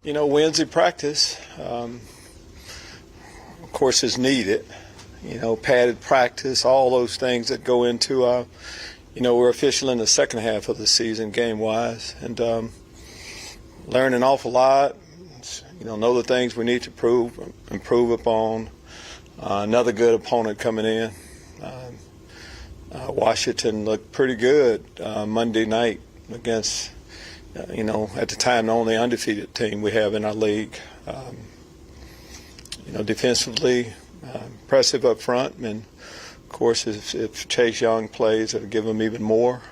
Wednesday practice, of course, is needed. Padded practice, all those things that go into, we're official in the second half of the season game-wise, and learn an awful lot. Know the things we need to improve upon. Another good opponent coming in. Washington looked pretty good Monday night against, at the time, the only undefeated team we have in our league. Defensively, impressive up front, and of course, if Chase Young plays, it'll give them even more.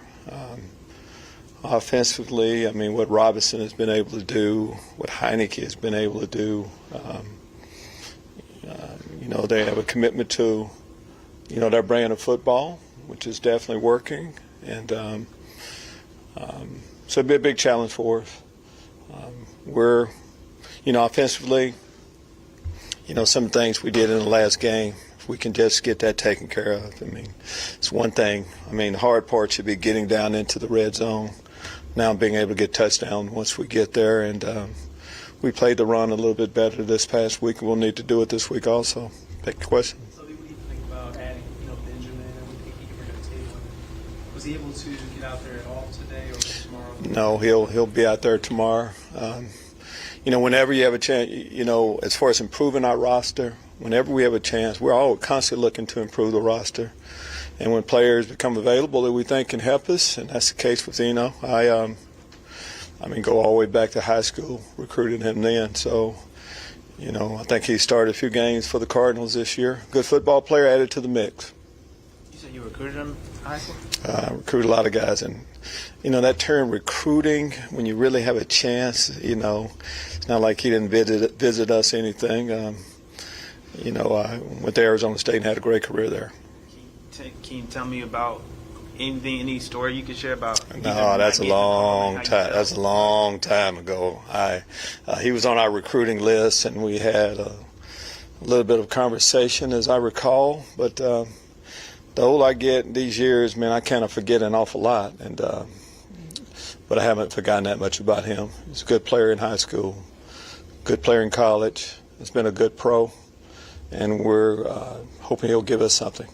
Offensively, what Robinson has been able to do, what Heineke has been able to do, they have a commitment to, their brand of football, which is definitely working, and so it'll be a big challenge for us. We're, offensively, some things we did in the last game, if we can just get that taken care of. It's one thing. The hard part should be getting down into the red zone. Now being able to get touchdown once we get there, and we played the run a little bit better this past week, and we'll need to do it this week also. Take the question. So what do you think about adding, Benjamin? And we think he can bring a table. Was he able to get out there at all today or tomorrow? No, he'll be out there tomorrow. Whenever you have a chance, as far as improving our roster, whenever we have a chance, we're all constantly looking to improve the roster. And when players become available that we think can help us, and that's the case with Eno, I go all the way back to high school, recruiting him then. So, I think he started a few games for the Cardinals this year. Good football player, added to the mix. You said you recruited him in high school? Recruited a lot of guys, and that term recruiting, when you really have a chance, it's not like he didn't visit us or anything. I went to Arizona State and had a great career there. Can you tell me about any story you could share about? No, that's a long time. That's a long time ago. He was on our recruiting list, and we had a little bit of conversation, as I recall. But the older I get these years, man, I kind of forget an awful lot. And but I haven't forgotten that much about him. He's a good player in high school, good player in college. He's been a good pro, and we're hoping he'll give us something.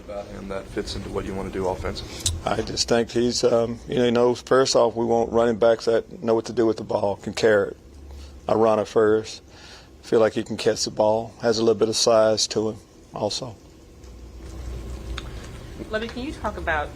About him that fits into what you want to do offensively? I just think he's, he knows, first off, we want running backs that know what to do with the ball, can carry it. A runner first. Feel like he can catch the ball. Has a little bit of size to him also. Lovie, can you talk about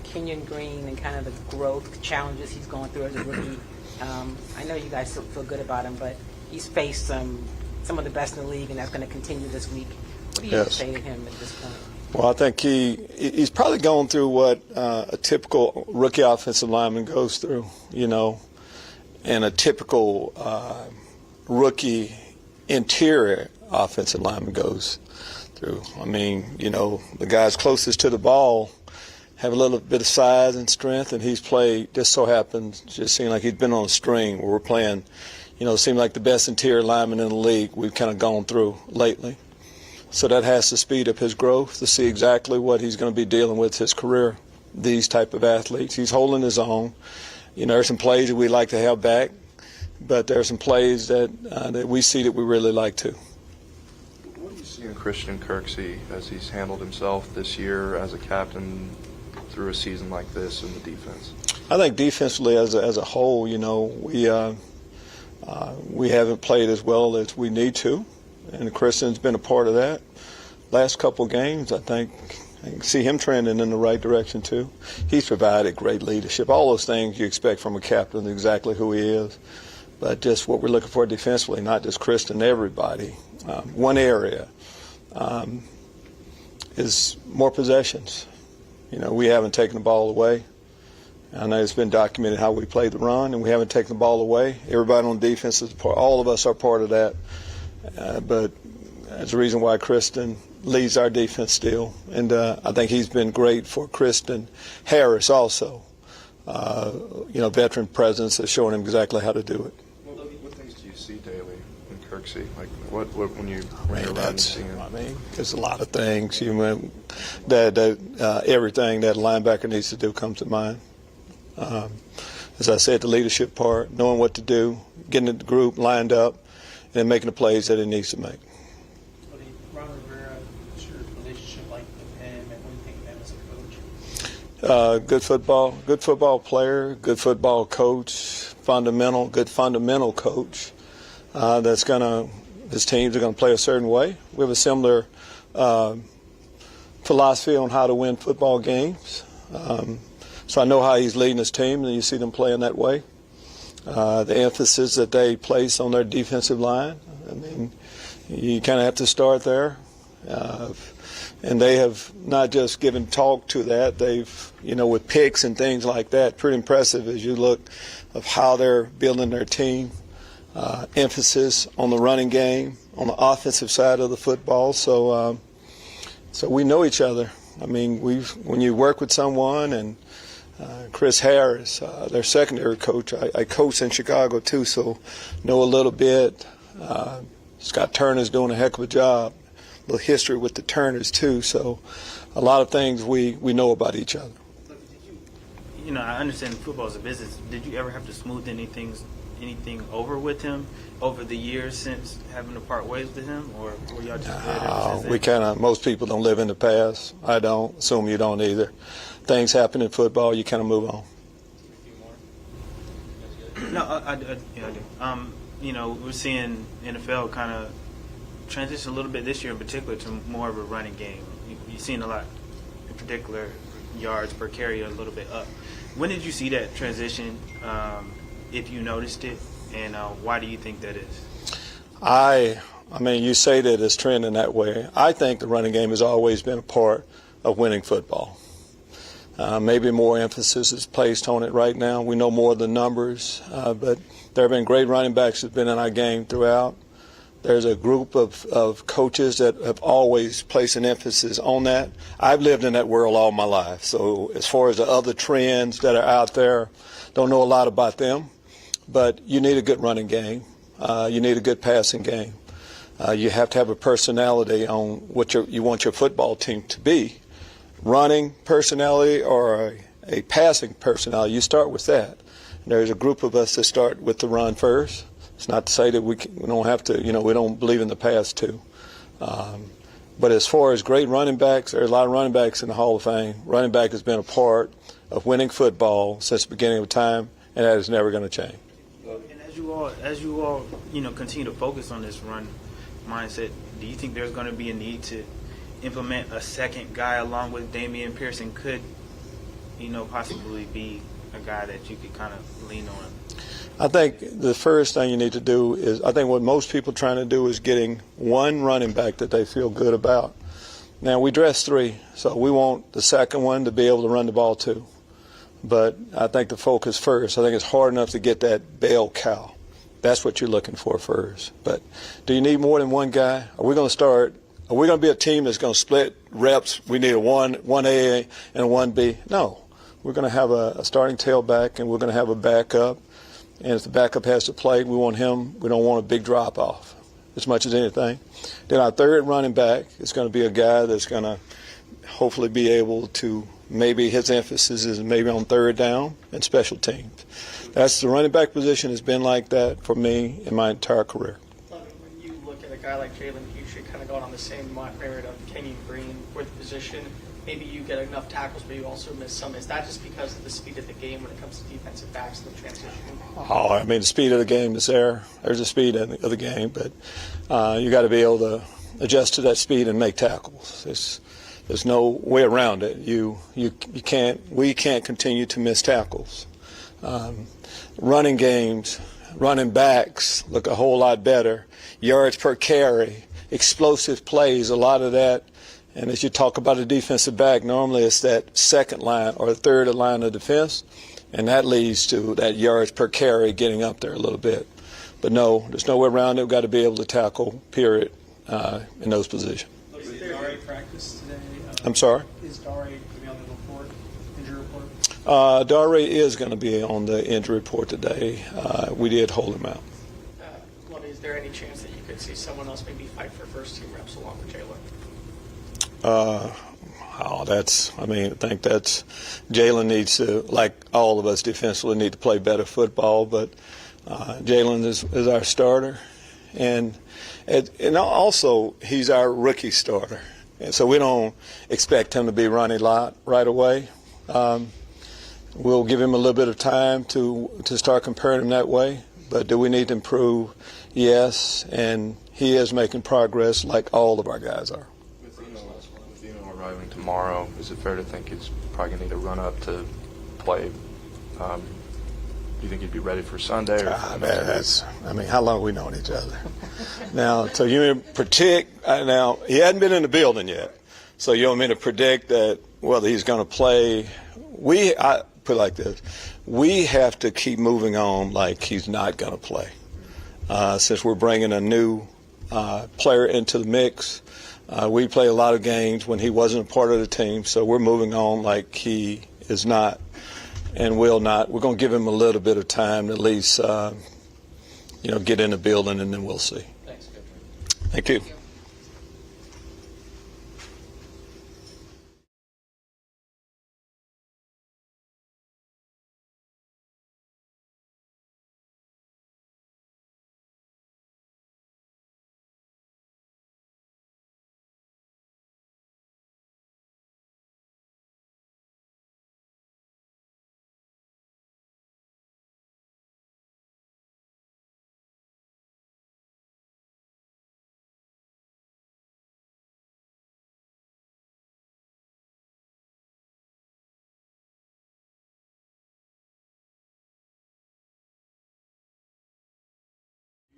Kenyon Green and kind of the growth challenges he's going through as a rookie? I know you guys feel good about him, but he's faced some of the best in the league, and that's going to continue this week. What do you say to him at this point? Well, I think he's probably going through what a typical rookie offensive lineman goes through, and a typical rookie interior offensive lineman goes through. The guys closest to the ball have a little bit of size and strength, and he's played, just so happens, just seemed like he's been on a string where we're playing, seemed like the best interior lineman in the league we've kind of gone through lately. So that has to speed up his growth to see exactly what he's going to be dealing with his career, these type of athletes. He's holding his own. There's some plays that we like to have back, but there are some plays that we see that we really like to. What do you see in Christian Kirksey as he's handled himself this year as a captain through a season like this in the defense? I think defensively as a whole, we haven't played as well as we need to. And Christian's been a part of that. Last couple games, I think I can see him trending in the right direction too. He's provided great leadership. All those things you expect from a captain, exactly who he is. But just what we're looking for defensively, not just Christian, everybody. One area is more possessions. We haven't taken the ball away. I know it's been documented how we played the run, and we haven't taken the ball away. Everybody on defense is part. All of us are part of that. But that's the reason why Kristen leads our defense still. And I think he's been great for Kristen Harris also. Veteran presence has shown him exactly how to do it. What things do you see daily in Kirksey? Like what when you around and see him? There's a lot of things. Everything that a linebacker needs to do comes to mind. as I said, the leadership part, knowing what to do, getting the group lined up, and then making the plays that it needs to make. Ron Rivera, what's your relationship like with him, and what do you think of him as a coach? Good football player, good football coach, good fundamental coach. His teams are going to play a certain way. We have a similar philosophy on how to win football games. So I know how he's leading his team, and you see them playing that way. The emphasis that they place on their defensive line, I mean, you kind of have to start there. And they have not just given talk to that, they've, with picks and things like that, pretty impressive as you look of how they're building their team. Emphasis on the running game, on the offensive side of the football. So we know each other. I mean, when you work with someone, and Chris Harris, their secondary coach, I coached in Chicago too, so know a little bit. Scott Turner's doing a heck of a job. A little history with the Turners too, so a lot of things we know about each other. I understand football is a business. Did you ever have to smooth anything over with him over the years since having to part ways with him, or were y'all just good ever since then? Most people don't live in the past. I don't. Assume you don't either. Things happen in football, you kind of move on. No, I do. We're seeing NFL kind of transition a little bit this year in particular to more of a running game. You've seen a lot, in particular, yards per carry a little bit up. When did you see that transition, if you noticed it, and why do you think that is? I mean, you say that it's trending that way. I think the running game has always been a part of winning football. Maybe more emphasis is placed on it right now. We know more of the numbers, but there have been great running backs that have been in our game throughout. There's a group of coaches that have always placed an emphasis on that. I've lived in that world all my life. So as far as the other trends that are out there, don't know a lot about them. But you need a good running game. You need a good passing game. You have to have a personality on what you want your football team to be. Running personality or a passing personality, you start with that. There's a group of us that start with the run first. It's not to say that we don't have to, we don't believe in the pass too. But as far as great running backs, there's a lot of running backs in the Hall of Fame. Running back has been a part of winning football since the beginning of time, and that is never going to change. And as you all, continue to focus on this run mindset, do you think there's going to be a need to implement a second guy along with Damian Pearson? Could, possibly be a guy that you could kind of lean on? I think the first thing you need to do is, I think what most people are trying to do is getting one running back that they feel good about. Now, we dress three, so we want the second one to be able to run the ball too. But I think the focus first, I think it's hard enough to get that bell cow. That's what you're looking for first. But do you need more than one guy? Are we going to be a team that's going to split reps? We need a 1A and a 1B? No. We're going to have a starting tailback, and we're going to have a backup. And if the backup has to play, we don't want a big drop-off as much as anything. Then our third running back is going to be a guy that's going to hopefully be able to, maybe his emphasis is maybe on third down and special teams. That's the running back position has been like that for me in my entire career. When you look at a guy like Jalen Hughes, kind of going on the same merit of Kenyon Green for the position, maybe you get enough tackles, but you also miss some. Is that just because of the speed of the game when it comes to defensive backs and the transition? Oh, I mean, the speed of the game is there. There's a speed of the game, but you got to be able to adjust to that speed and make tackles. There's no way around it. We can't continue to miss tackles. Running games, running backs look a whole lot better. Yards per carry, explosive plays, a lot of that. And as you talk about a defensive back, normally it's that second line or third line of defense, and that leads to that yards per carry getting up there a little bit. But no, there's no way around it. We've got to be able to tackle, period, in those positions. Is Dare practice today? I'm sorry? Is Dare going to be on the report, injury report? Dare is going to be on the injury report today. We did hold him out. Lovie, is there any chance that you could see someone else maybe fight for first-team reps along with Jalen? Oh, I think that's Jalen needs to, like all of us defensively, need to play better football. But Jalen is our starter, and also he's our rookie starter, and so we don't expect him to be running a lot right away. We'll give him a little bit of time to start comparing him that way. But do we need to improve? Yes, and he is making progress like all of our guys are. With Eno arriving tomorrow, is it fair to think he's probably going to need to run up to play? Do you think he'd be ready for Sunday? Or How long have we known each other? Now, so you predict, now he hadn't been in the building yet, so you want me to predict that whether he's going to play? I put it like this. We have to keep moving on like he's not going to play. Since we're bringing a new player into the mix, we play a lot of games when he wasn't a part of the team, so we're moving on like he is not and will not. We're going to give him a little bit of time to at least get in the building, and then we'll see. Thanks. Thank you.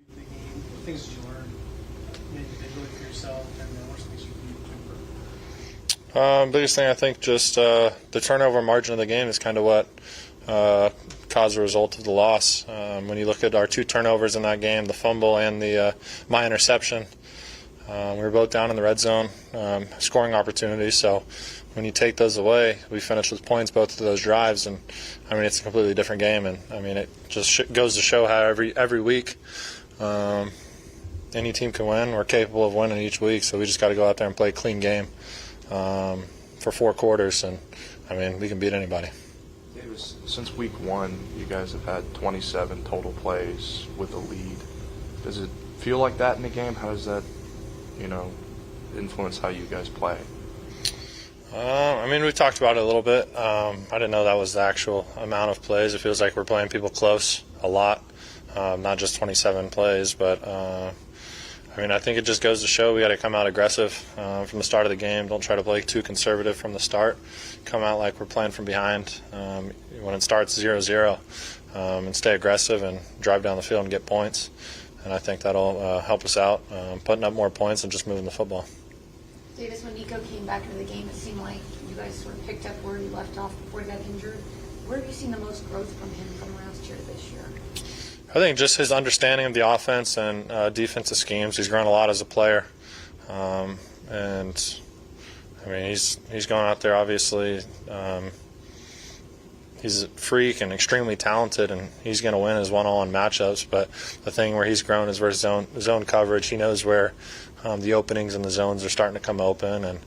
The game, what things did you learn individually for yourself, and what things you need to improve? Biggest thing, I think, just the turnover margin of the game is kind of what caused the result of the loss. When you look at our 2 turnovers in that game, the fumble and my interception, we were both down in the red zone, scoring opportunities. So when you take those away, we finished with points both of those drives, and it's a completely different game. And it just goes to show how every week any team can win. We're capable of winning each week, so we just got to go out there and play a clean game for 4 quarters, and we can beat anybody. Davis, since week 1, you guys have had 27 total plays with a lead. Does it feel like that in the game? How does that, influence how you guys play? We talked about it a little bit. I didn't know that was the actual amount of plays. It feels like we're playing people close a lot, not just 27 plays, but I think it just goes to show we got to come out aggressive from the start of the game. Don't try to play too conservative from the start. Come out like we're playing from behind when it starts 0-0, and stay aggressive and drive down the field and get points. And I think that'll help us out, putting up more points and just moving the football. Davis, when Nico came back into the game, it seemed like you guys sort of picked up where you left off before he got injured. Where have you seen the most growth from him from last year to this year? I think just his understanding of the offense and defensive schemes. He's grown a lot as a player, and he's going out there. Obviously, he's a freak and extremely talented, and he's going to win his one-on-one matchups. But the thing where he's grown is where zone coverage. He knows where the openings in the zones are starting to come open, and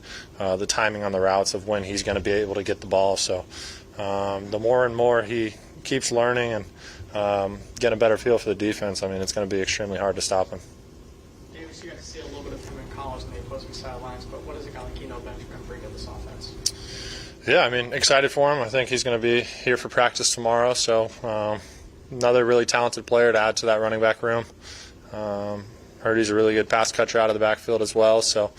the timing on the routes of when he's going to be able to get the ball. So the more and more he keeps learning and getting a better feel for the defense, it's going to be extremely hard to stop him. Davis, you got to see a little bit of him in college on the opposing sidelines, but what does a guy like Eno Benjamin bring to this offense? Yeah, excited for him. I think he's going to be here for practice tomorrow, so another really talented player to add to that running back room. Heard he's a really good pass catcher out of the backfield as well, so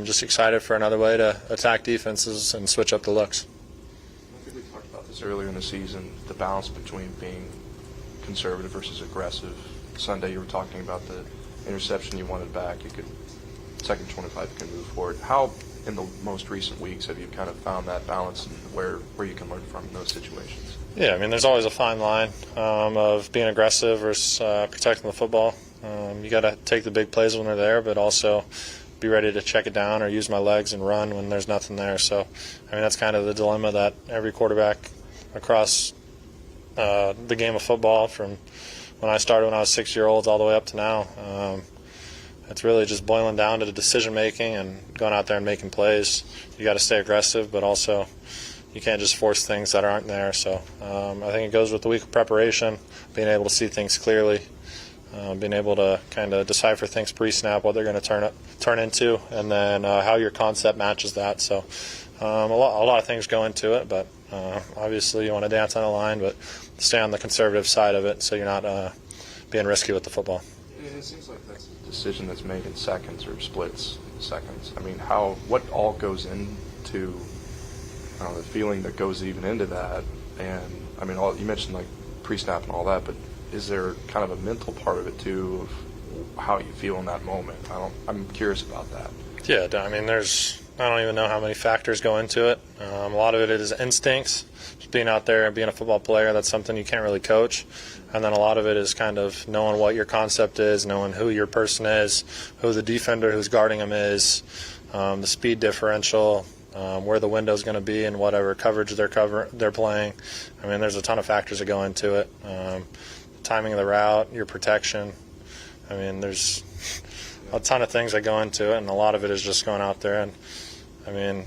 just excited for another way to attack defenses and switch up the looks. I think we talked about this earlier in the season, the balance between being conservative versus aggressive. Sunday you were talking about the interception you wanted back. Second 25 you can move forward. How, in the most recent weeks, have you kind of found that balance and where you can learn from in those situations? Yeah, there's always a fine line of being aggressive versus protecting the football. You got to take the big plays when they're there, but also be ready to check it down or use my legs and run when there's nothing there. So, that's kind of the dilemma that every quarterback across the game of football, from when I started when I was 6 years old all the way up to now, it's really just boiling down to the decision making and going out there and making plays. You got to stay aggressive, but also you can't just force things that aren't there. So I think it goes with the week of preparation, being able to see things clearly, being able to kind of decipher things pre-snap, what they're going to turn into, and then how your concept matches that. So a lot of things go into it, but obviously you want to dance on the line, but stay on the conservative side of it so you're not being risky with the football. It seems like that's a decision that's made in seconds or splits seconds. I mean, what all goes into the feeling that goes even into that? And I mean, you mentioned like pre-snap and all that, but is there kind of a mental part of it too, of how you feel in that moment? I'm curious about that. Yeah, I mean, I don't even know how many factors go into it. A lot of it is instincts, just being out there and being a football player. That's something you can't really coach. And then a lot of it is kind of knowing what your concept is, knowing who your person is, who the defender who's guarding him is, the speed differential, where the window's going to be, and whatever coverage they're playing. I mean, there's a ton of factors that go into it. The timing of the route, your protection. I mean, there's a ton of things that go into it, and a lot of it is just going out there and, I mean,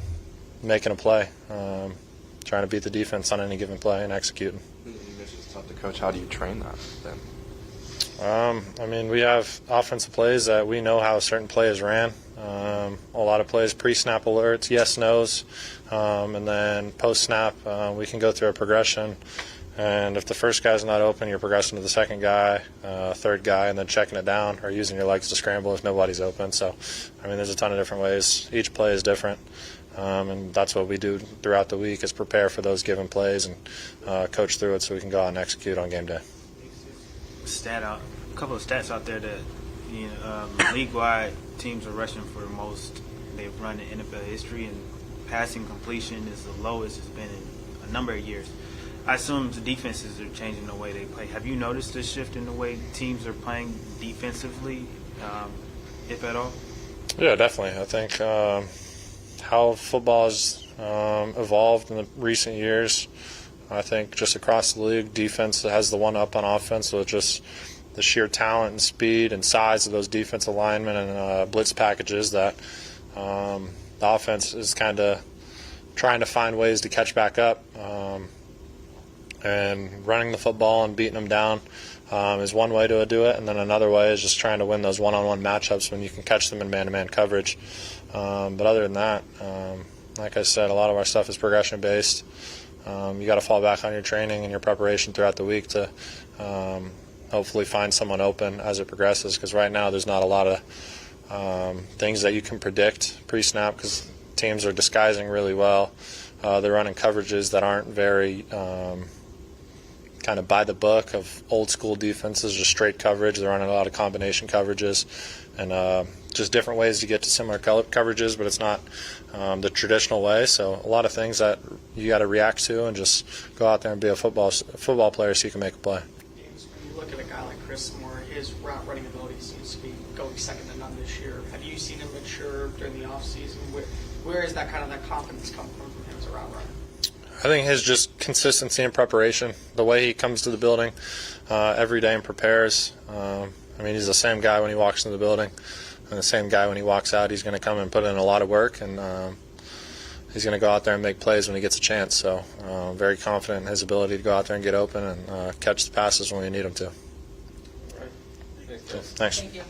making a play, trying to beat the defense on any given play and executing. You mentioned it's tough to coach. How do you train that then? I mean, we have offensive plays that we know how a certain play is ran. A lot of plays, pre-snap alerts, yes, nos, and then post-snap, we can go through a progression. And if the first guy's not open, you're progressing to the second guy, third guy, and then checking it down or using your legs to scramble if nobody's open. So, I mean, there's a ton of different ways. Each play is different, and that's what we do throughout the week is prepare for those given plays and coach through it so we can go out and execute on game day. A couple of stats out there that league-wide teams are rushing for the most they've run in NFL history, and passing completion is the lowest it's been in a number of years. I assume the defenses are changing the way they play. Have you noticed a shift in the way teams are playing defensively, if at all? Yeah, definitely. I think how football has evolved in the recent years, I think just across the league, defense has the one up on offense, so it's just the sheer talent and speed and size of those defensive linemen and blitz packages that the offense is kind of trying to find ways to catch back up. And running the football and beating them down is one way to do it, and then another way is just trying to win those one-on-one matchups when you can catch them in man-to-man coverage. But other than that, like I said, a lot of our stuff is progression-based. You got to fall back on your training and your preparation throughout the week to hopefully find someone open as it progresses, because right now there's not a lot of things that you can predict pre-snap because teams are disguising really well. They're running coverages that aren't very kind of by the book of old school defenses, just straight coverage. They're running a lot of combination coverages and just different ways to get to similar coverages, but it's not the traditional way. So a lot of things that you got to react to and just go out there and be a football player so you can make a play. When you look at a guy like Chris Moore, his route running ability seems to be going second to none this year. Have you seen him mature during the offseason? Where is that kind of that confidence come from him as a route runner? I think his just consistency and preparation, the way he comes to the building every day and prepares. I mean, he's the same guy when he walks into the building and the same guy when he walks out. He's going to come and put in a lot of work, and he's going to go out there and make plays when he gets a chance. So very confident in his ability to go out there and get open and catch the passes when we need him to. Right. Thanks. Thank you.